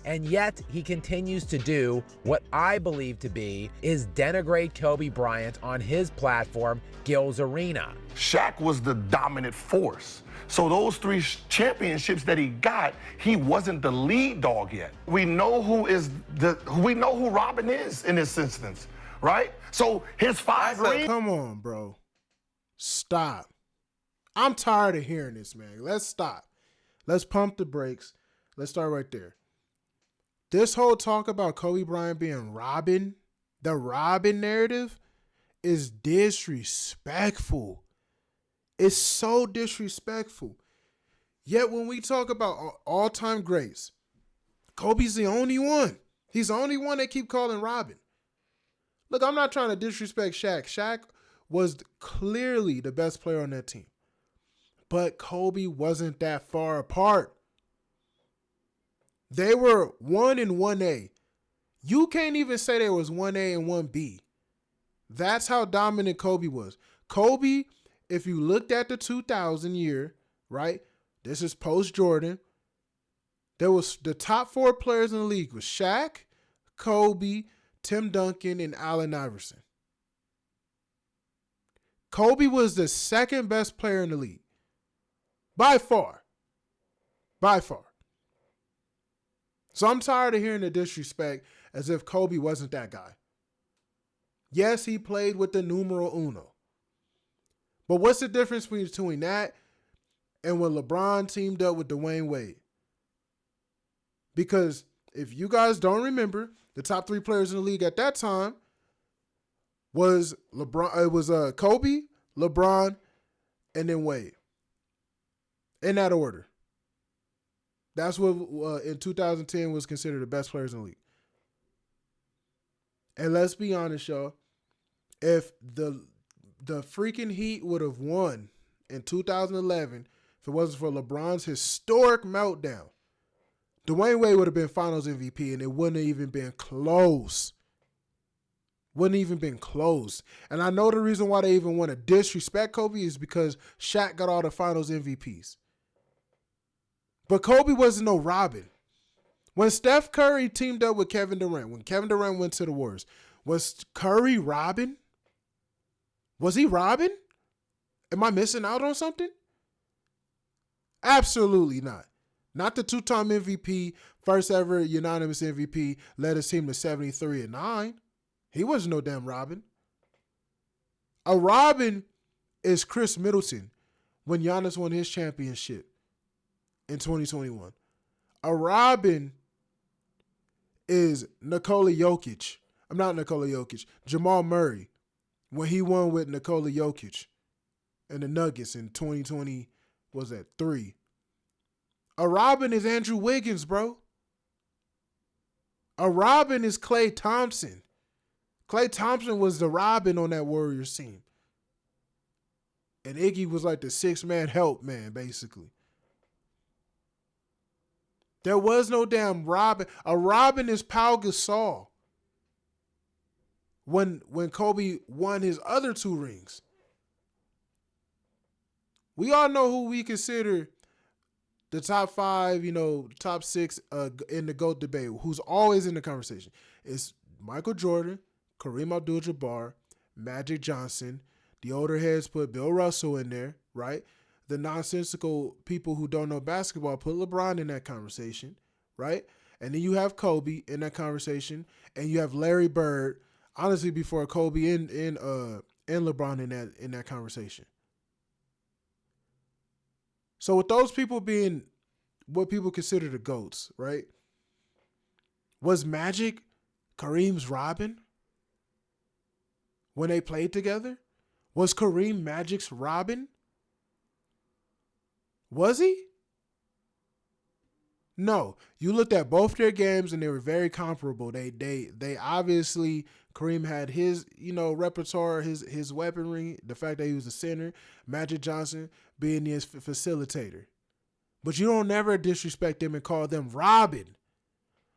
And yet he continues to do what I believe to be is denigrate Kobe Bryant on his platform, Gil's Arena. Shaq was the dominant force. So those 3 championships that he got, he wasn't the lead dog yet. We know who Robin is in this instance, right? So his 5 rings. Come on, bro. Stop. I'm tired of hearing this, man. Let's stop. Let's pump the brakes. Let's start right there. This whole talk about Kobe Bryant being Robin, the Robin narrative, is disrespectful. It's so disrespectful. Yet when we talk about all-time greats, Kobe's the only one. He's the only one they keep calling Robin. Look, I'm not trying to disrespect Shaq. Shaq was clearly the best player on that team. But Kobe wasn't that far apart. They were 1 and 1A. You can't even say there was 1A and 1B. That's how dominant Kobe was. Kobe, if you looked at the 2000 year, right? This is post-Jordan. There was the top 4 players in the league was Shaq, Kobe, Tim Duncan, and Allen Iverson. Kobe was the second best player in the league. By far. By far. So I'm tired of hearing the disrespect as if Kobe wasn't that guy. Yes, he played with the numero uno. But what's the difference between that and when LeBron teamed up with Dwayne Wade? Because if you guys don't remember, the top 3 players in the league at that time was LeBron. It was Kobe, LeBron, and then Wade. In that order. That's what in 2010 was considered the best players in the league. And let's be honest, y'all. If the freaking Heat would have won in 2011, if it wasn't for LeBron's historic meltdown, Dwayne Wade would have been Finals MVP, and it wouldn't have even been close. Wouldn't even been close. And I know the reason why they even want to disrespect Kobe is because Shaq got all the Finals MVPs. But Kobe wasn't no Robin. When Steph Curry teamed up with Kevin Durant, when Kevin Durant went to the Warriors, was Curry Robin? Was he Robin? Am I missing out on something? Absolutely not. Not the 2-time MVP, first ever unanimous MVP, led his team to 73-9. He wasn't no damn Robin. A Robin is Chris Middleton when Giannis won his championship in 2021. A Robin is Jamal Murray when he won with Nikola Jokic and the Nuggets in 2020, was that 3. A Robin is Andrew Wiggins, bro. A Robin is Klay Thompson. Klay Thompson was the Robin on that Warriors team. And Iggy was like the 6-man help man, basically. There was no damn Robin. A Robin is Pau Gasol. When Kobe won his other 2 rings. We all know who we consider the top 5, top 6 in the GOAT debate, who's always in the conversation. It's Michael Jordan, Kareem Abdul-Jabbar, Magic Johnson. The older heads put Bill Russell in there, right? The nonsensical people who don't know basketball put LeBron in that conversation, right? And then you have Kobe in that conversation, and you have Larry Bird, honestly, before Kobe and LeBron in that conversation. So with those people being what people consider the GOATs, right? Was Magic Kareem's Robin when they played together? Was Kareem Magic's Robin? Was he? No. You looked at both their games and they were very comparable. They obviously, Kareem had his, repertoire, his weaponry, the fact that he was a center, Magic Johnson being his facilitator. But you don't never disrespect them and call them Robin.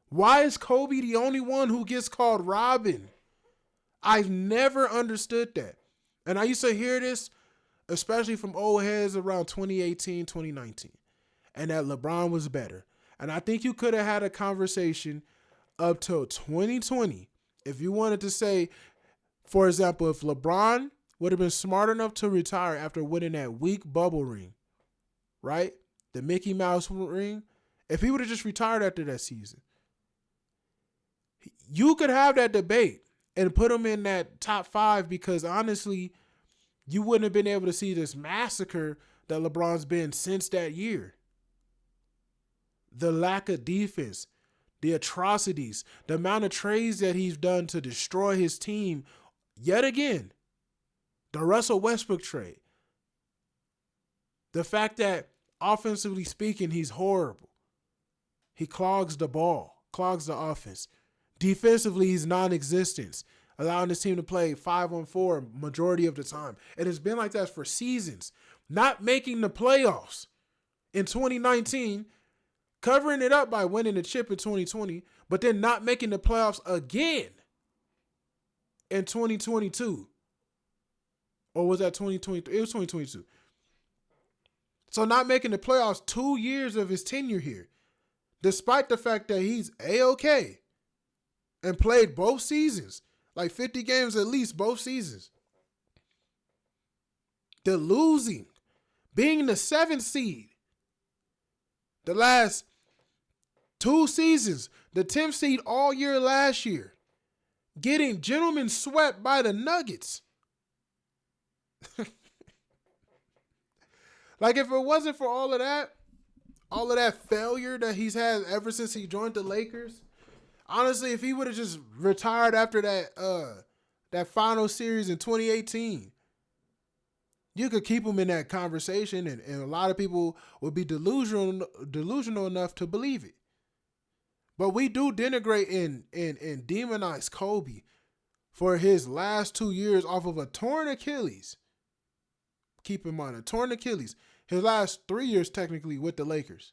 Why is Kobe the only one who gets called Robin? I've never understood that. And I used to hear this, especially from old heads around 2018, 2019. And that LeBron was better. And I think you could have had a conversation up till 2020 if you wanted to say, for example, if LeBron would have been smart enough to retire after winning that weak bubble ring, right? The Mickey Mouse ring. If he would have just retired after that season, you could have that debate and put him in that top 5 because honestly, you wouldn't have been able to see this massacre that LeBron's been since that year. The lack of defense, the atrocities, the amount of trades that he's done to destroy his team yet again. The Russell Westbrook trade. The fact that, offensively speaking, he's horrible. He clogs the ball, clogs the offense. Defensively, he's non-existent, allowing his team to play 5-on-4 majority of the time. And it's been like that for seasons. Not making the playoffs in 2019, covering it up by winning the chip in 2020, but then not making the playoffs again in 2022. Or was that 2023? It was 2022. So not making the playoffs 2 years of his tenure here, despite the fact that he's A-OK and played both seasons, like 50 games at least both seasons. The losing, being the 7th seed, the last 2 seasons, the 10th seed all year last year, getting gentlemen swept by the Nuggets. Like if it wasn't for all of that failure that he's had ever since he joined the Lakers, honestly, if he would have just retired after that final series in 2018, you could keep him in that conversation, and a lot of people would be delusional enough to believe it. But we do denigrate and demonize Kobe for his last 2 years off of a torn Achilles. Keep in mind, a torn Achilles. His last 3 years technically with the Lakers.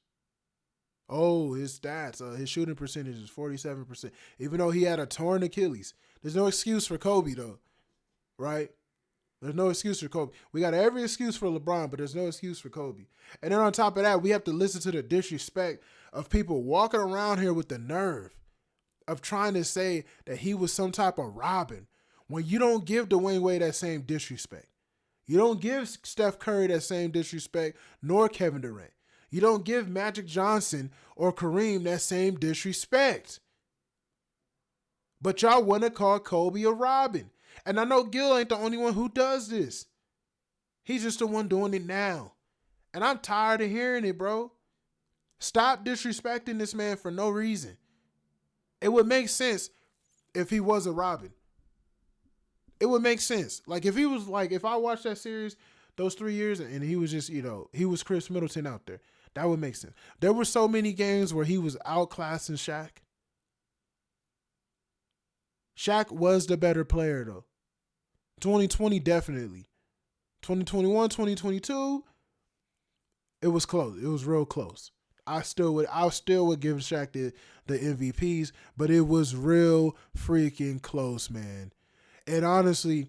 Oh, his stats, his shooting percentage is 47%. Even though he had a torn Achilles. There's no excuse for Kobe though, right? There's no excuse for Kobe. We got every excuse for LeBron, but there's no excuse for Kobe. And then on top of that, we have to listen to the disrespect of people walking around here with the nerve of trying to say that he was some type of Robin when you don't give Dwayne Wade that same disrespect. You don't give Steph Curry that same disrespect, nor Kevin Durant. You don't give Magic Johnson or Kareem that same disrespect. But y'all want to call Kobe a Robin. And I know Gil ain't the only one who does this. He's just the one doing it now. And I'm tired of hearing it, bro. Stop disrespecting this man for no reason. It would make sense if he was a Robin. It would make sense. Like if he was like, if I watched that series those 3 years and he was just, he was Chris Middleton out there, that would make sense. There were so many games where he was outclassing Shaq. Shaq was the better player though. 2020 definitely. 2021, 2022, it was close. It was real close. I still would give Shaq the MVPs, but it was real freaking close, man. And honestly,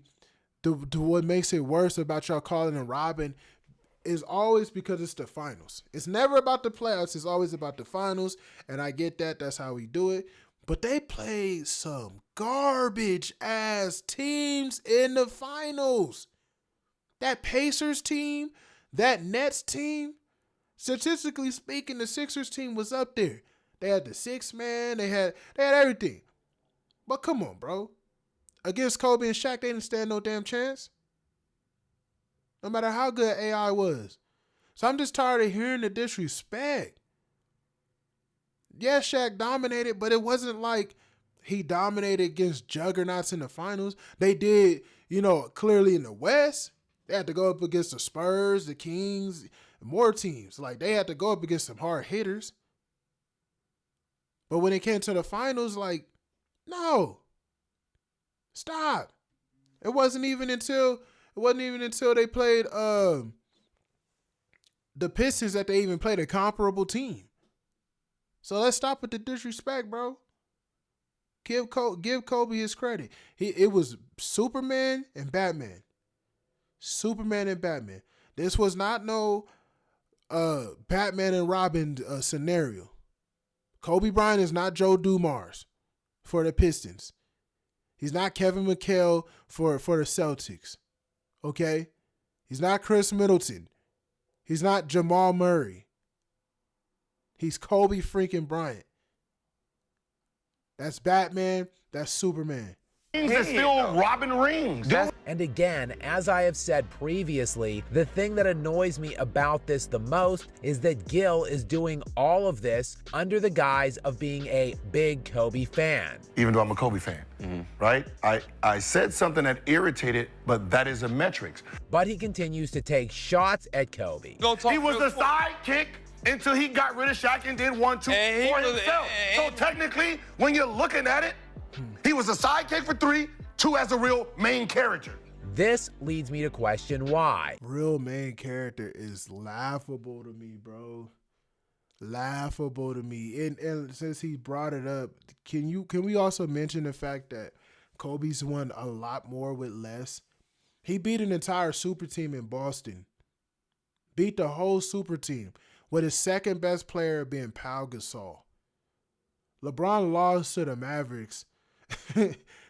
what makes it worse about y'all calling him Robin is always because it's the finals. It's never about the playoffs. It's always about the finals. And I get that. That's how we do it. But they played some garbage-ass teams in the finals. That Pacers team, that Nets team, statistically speaking, the Sixers team was up there. They had the 6-man. They had everything. But come on, bro. Against Kobe and Shaq, they didn't stand no damn chance. No matter how good AI was. So I'm just tired of hearing the disrespect. Yeah, Shaq dominated, but it wasn't like he dominated against juggernauts in the finals. They did, clearly in the West. They had to go up against the Spurs, the Kings, more teams. Like, they had to go up against some hard hitters. But when it came to the finals, like, no. Stop. It wasn't even until they played the Pistons that they even played a comparable team. So let's stop with the disrespect, bro. Give Kobe his credit. It was Superman and Batman. Superman and Batman. This was not no Batman and Robin scenario. Kobe Bryant is not Joe Dumars for the Pistons. He's not Kevin McHale for the Celtics. Okay? He's not Chris Middleton. He's not Jamal Murray. He's Kobe freaking Bryant. That's Batman. That's Superman. Is still robbing rings. And again, as I have said previously, the thing that annoys me about this the most is that Gil is doing all of this under the guise of being a big Kobe fan. Even though I'm a Kobe fan, right? I said something that irritated, but that is a metrics. But he continues to take shots at Kobe. He was the sidekick until he got rid of Shaq and did 1-2 for himself. So technically, when you're looking at it, he was a sidekick for 3, 2 as a real main character. This leads me to question why. Real main character is laughable to me, bro. Laughable to me. And since he brought it up, can we also mention the fact that Kobe's won a lot more with less? He beat an entire super team in Boston. Beat the whole super team with his second best player being Pau Gasol. LeBron lost to the Mavericks.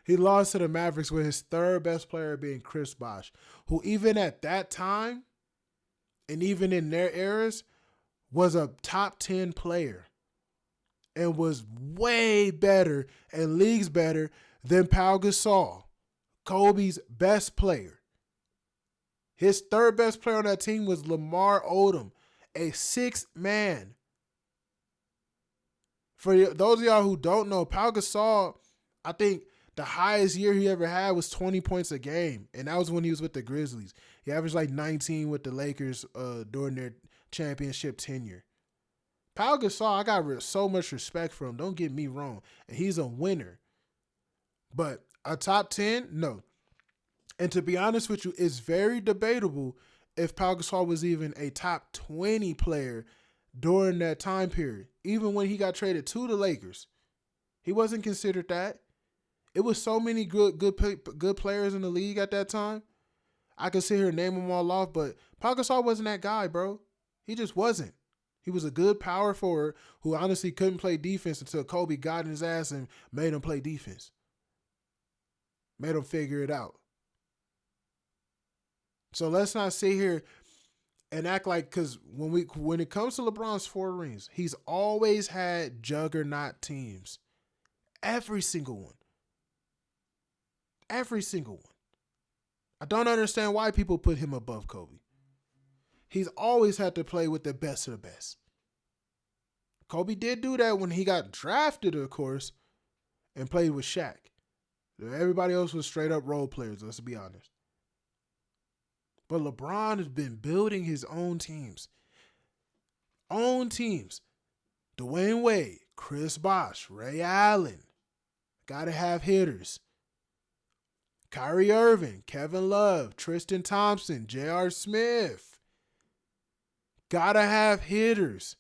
He lost to the Mavericks with his third best player being Chris Bosh, who even at that time and even in their eras was a top 10 player and was way better and leagues better than Pau Gasol, Kobe's best player. His third best player on that team was Lamar Odom, a sixth man. For those of y'all who don't know, Pau Gasol, I think the highest year he ever had was 20 points a game, and that was when he was with the Grizzlies. He averaged like 19 with the Lakers during their championship tenure. Pau Gasol, I got so much respect for him. Don't get me wrong, and he's a winner. But a top 10, no. And to be honest with you, it's very debatable if Pau Gasol was even a top 20 player during that time period. Even when he got traded to the Lakers, he wasn't considered that. It was so many good players in the league at that time. I could sit here and name them all off, but Pau Gasol wasn't that guy, bro. He just wasn't. He was a good power forward who honestly couldn't play defense until Kobe got in his ass and made him play defense. Made him figure it out. So let's not sit here and act like, because when it comes to LeBron's 4 rings, he's always had juggernaut teams. Every single one. Every single one. I don't understand why people put him above Kobe. He's always had to play with the best of the best. Kobe did do that when he got drafted, of course, and played with Shaq. Everybody else was straight up role players, let's be honest. But LeBron has been building his own teams. Own teams. Dwayne Wade, Chris Bosh, Ray Allen. Gotta have hitters. Kyrie Irving, Kevin Love, Tristan Thompson, J.R. Smith. Gotta have hitters.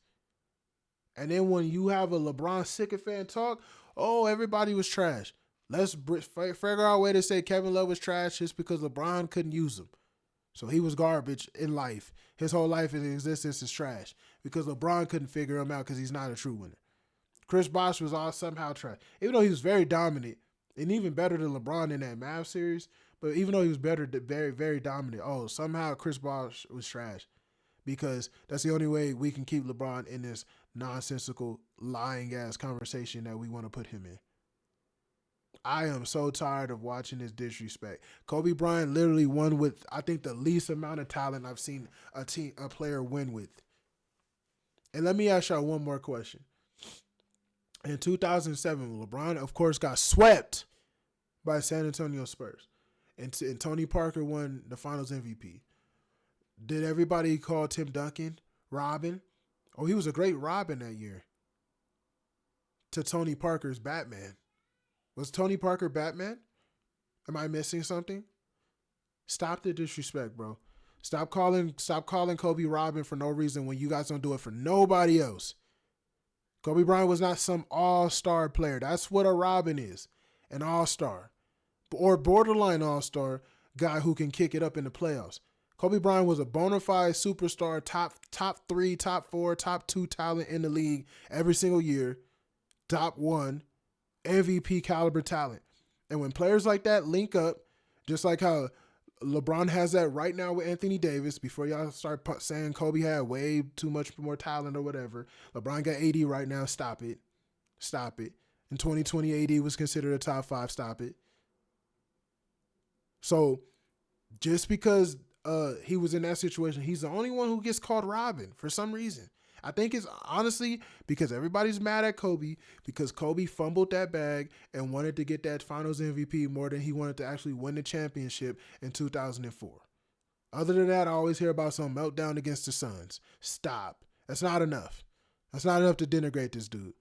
And then when you have a LeBron sycophant talk, oh, everybody was trash. Let's figure out a way to say Kevin Love was trash just because LeBron couldn't use him. So he was garbage in life. His whole life in existence is trash because LeBron couldn't figure him out because he's not a true winner. Chris Bosh was all somehow trash. Even though he was very dominant and even better than LeBron in that Mavs series, but even though he was better, very, very dominant, oh, somehow Chris Bosh was trash because that's the only way we can keep LeBron in this nonsensical, lying-ass conversation that we want to put him in. I am so tired of watching this disrespect. Kobe Bryant literally won with, I think, the least amount of talent I've seen a player win with. And let me ask y'all one more question. In 2007, LeBron, of course, got swept by San Antonio Spurs. And Tony Parker won the Finals MVP. Did everybody call Tim Duncan Robin? Oh, he was a great Robin that year. To Tony Parker's Batman. Was Tony Parker Batman? Am I missing something? Stop the disrespect, bro. Stop calling Kobe Robin for no reason when you guys don't do it for nobody else. Kobe Bryant was not some all-star player. That's what a Robin is. An all-star. Or borderline all-star guy who can kick it up in the playoffs. Kobe Bryant was a bona fide superstar, top 3, top 4, top 2 talent in the league every single year. top 1 MVP caliber talent. And when players like that link up, just like how LeBron has that right now with Anthony Davis, before y'all start saying Kobe had way too much more talent or whatever, LeBron got AD right now. Stop it. Stop it. In 2020, AD was considered a top 5. Stop it. So just because he was in that situation, he's the only one who gets called robbing for some reason. I think it's honestly because everybody's mad at Kobe because Kobe fumbled that bag and wanted to get that finals MVP more than he wanted to actually win the championship in 2004. Other than that, I always hear about some meltdown against the Suns. Stop. That's not enough. That's not enough to denigrate this dude.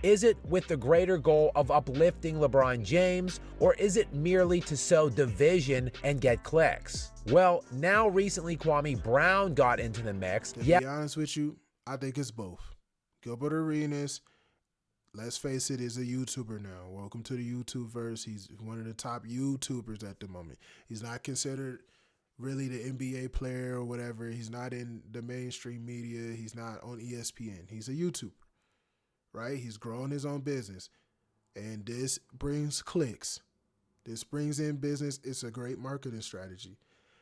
Is it with the greater goal of uplifting LeBron James, or is it merely to sow division and get clicks? Well, now recently Kwame Brown got into the mix. To be honest with you, I think it's both. Gilbert Arenas, let's face it, is a YouTuber now. Welcome to the YouTubeverse. He's one of the top YouTubers at the moment. He's not considered really the NBA player or whatever. He's not in the mainstream media. He's not on ESPN. He's a YouTuber. Right? He's growing his own business. And this brings clicks. This brings in business. It's a great marketing strategy.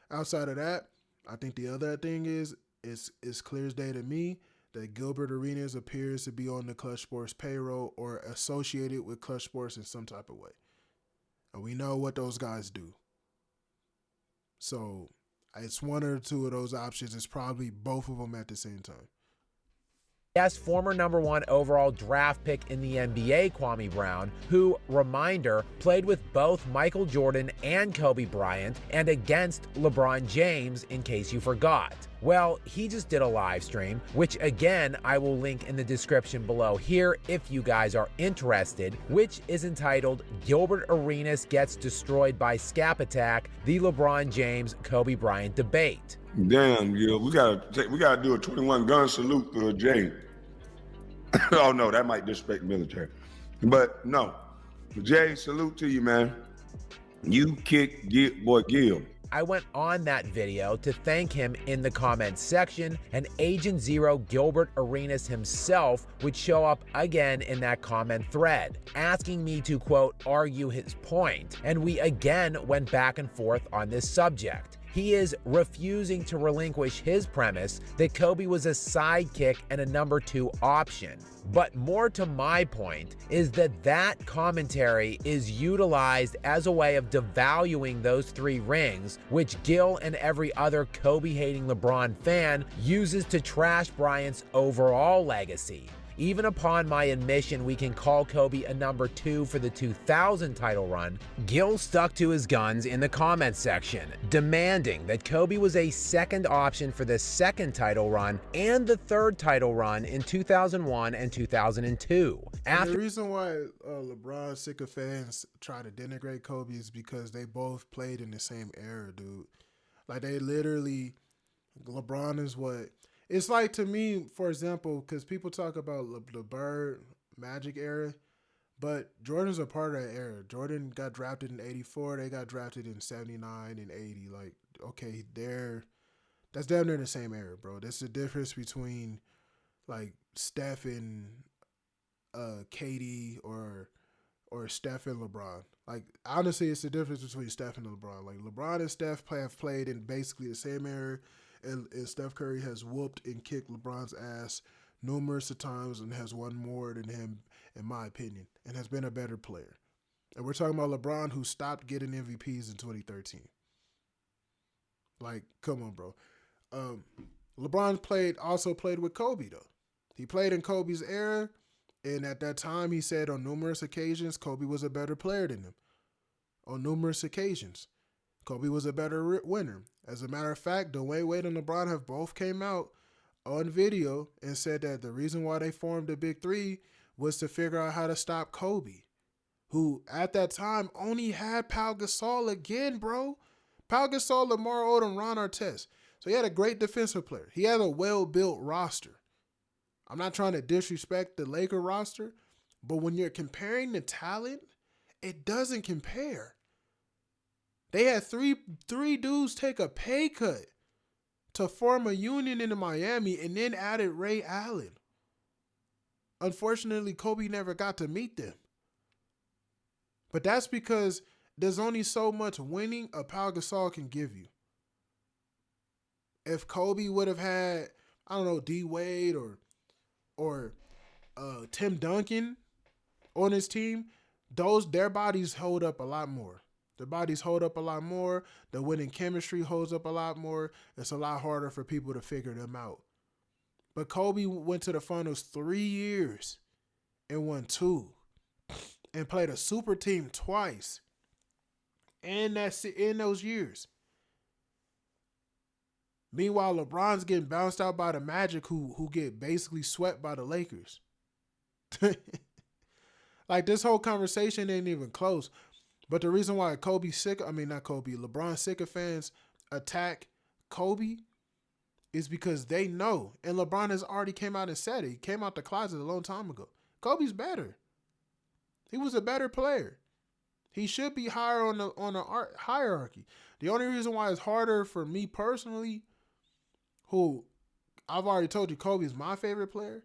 Outside of that, I think the other thing is, it's clear as day to me that Gilbert Arenas appears to be on the Clutch Sports payroll or associated with Clutch Sports in some type of way. And we know what those guys do. So it's one or two of those options. It's probably both of them at the same time. Yes, former #1 overall draft pick in the NBA, Kwame Brown, who, reminder, played with both Michael Jordan and Kobe Bryant and against LeBron James, in case you forgot. Well, he just did a live stream, which again, I will link in the description below here if you guys are interested, which is entitled Gilbert Arenas Gets Destroyed by Skap Attack, the LeBron James Kobe Bryant Debate. Damn, Gil, we gotta do a 21 gun salute to Jay. Oh no, that might disrespect the military. But no, Jay, salute to you, man. You kick boy Gil. I went on that video to thank him in the comments section, and Agent Zero Gilbert Arenas himself would show up again in that comment thread, asking me to, quote, argue his point, and we again went back and forth on this subject. He is refusing to relinquish his premise that Kobe was a sidekick and a #2 option. But more to my point is that commentary is utilized as a way of devaluing those 3 rings, which Gil and every other Kobe-hating LeBron fan uses to trash Bryant's overall legacy. Even upon my admission we can call Kobe a #2 for the 2000 title run, Gil stuck to his guns in the comments section, demanding that Kobe was a second option for the 2nd title run and the 3rd title run in 2001 and 2002. The reason why LeBron sycophants try to denigrate Kobe is because they both played in the same era, dude. Like, they literally, LeBron is what... It's like, to me, for example, because people talk about the Bird Magic era, but Jordan's a part of that era. Jordan got drafted in 84. They got drafted in 79 and 80. Like, okay, that's damn near the same era, bro. That's the difference between, like, Steph and KD or Steph and LeBron. Like, honestly, it's the difference between Steph and LeBron. Like, LeBron and Steph have played in basically the same era. And Steph Curry has whooped and kicked LeBron's ass numerous of times and has won more than him, in my opinion, and has been a better player. And we're talking about LeBron, who stopped getting MVPs in 2013. Like, come on, bro. LeBron also played with Kobe, though. He played in Kobe's era, and at that time, he said on numerous occasions, Kobe was a better player than him. On numerous occasions. Kobe was a better winner. As a matter of fact, Dwayne Wade and LeBron have both came out on video and said that the reason why they formed the Big Three was to figure out how to stop Kobe, who at that time only had Pau Gasol again, bro. Pau Gasol, Lamar Odom, Ron Artest. So he had a great defensive player. He had a well-built roster. I'm not trying to disrespect the Laker roster, but when you're comparing the talent, it doesn't compare. They had three dudes take a pay cut to form a union in Miami and then added Ray Allen. Unfortunately, Kobe never got to meet them. But that's because there's only so much winning a Pau Gasol can give you. If Kobe would have had, I don't know, D Wade or Tim Duncan on his team, their bodies hold up a lot more. Their bodies hold up a lot more. The winning chemistry holds up a lot more. It's a lot harder for people to figure them out. But Kobe went to the finals 3 years and won 2, and played a super team twice in those years. Meanwhile, LeBron's getting bounced out by the Magic, who get basically swept by the Lakers. Like, this whole conversation ain't even close. But the reason why LeBron sycophants attack Kobe is because they know, and LeBron has already came out and said it. He came out the closet a long time ago. Kobe's better. He was a better player. He should be higher on the hierarchy. The only reason why it's harder for me personally, who I've already told you Kobe's my favorite player,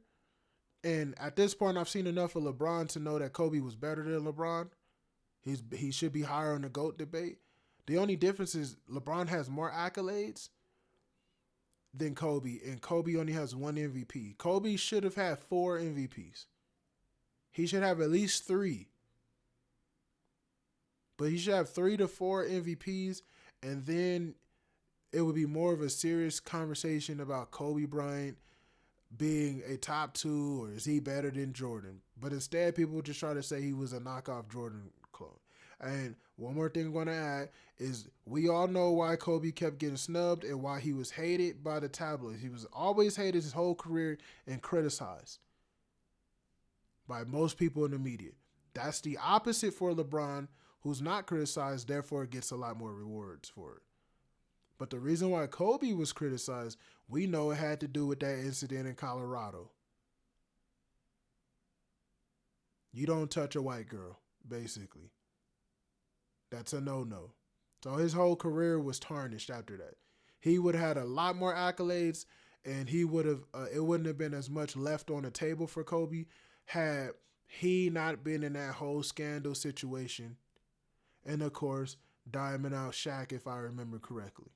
and at this point I've seen enough of LeBron to know that Kobe was better than LeBron. He should be higher on the GOAT debate. The only difference is LeBron has more accolades than Kobe, and Kobe only has 1 MVP. Kobe should have had 4 MVPs. He should have at least 3. But he should have 3 to 4 MVPs, and then it would be more of a serious conversation about Kobe Bryant being a top 2, or is he better than Jordan? But instead, people just try to say he was a knockoff Jordan clone. And one more thing I'm going to add is we all know why Kobe kept getting snubbed and why he was hated by the tabloids. He was always hated his whole career and criticized by most people in the media. That's the opposite for LeBron, who's not criticized, therefore gets a lot more rewards for it. But the reason why Kobe was criticized, we know it had to do with that incident in Colorado. You don't touch a white girl, basically. That's a no-no. So his whole career was tarnished after that. He would have had a lot more accolades, and he would have. It wouldn't have been as much left on the table for Kobe had he not been in that whole scandal situation. And of course, diamond out Shaq, if I remember correctly.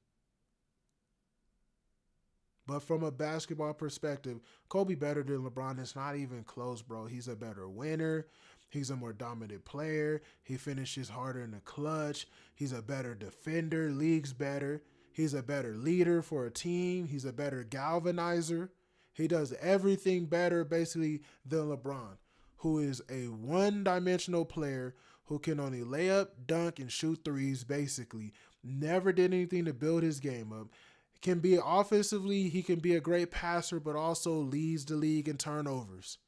But from a basketball perspective, Kobe better than LeBron. It's not even close, bro. He's a better winner. He's a more dominant player. He finishes harder in the clutch. He's a better defender. League's better. He's a better leader for a team. He's a better galvanizer. He does everything better, basically, than LeBron, who is a one-dimensional player who can only lay up, dunk, and shoot threes, basically. Never did anything to build his game up. Can be offensively, he can be a great passer, but also leads the league in turnovers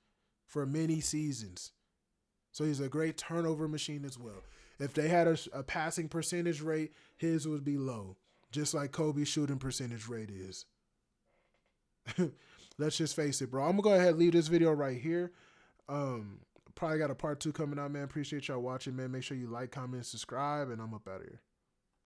for many seasons. So he's a great turnover machine as well. If they had a passing percentage rate, his would be low, just like Kobe's shooting percentage rate is. Let's just face it, bro. I'm going to go ahead and leave this video right here. Probably got a part 2 coming out, man. Appreciate y'all watching, man. Make sure you like, comment, subscribe, and I'm up out of here.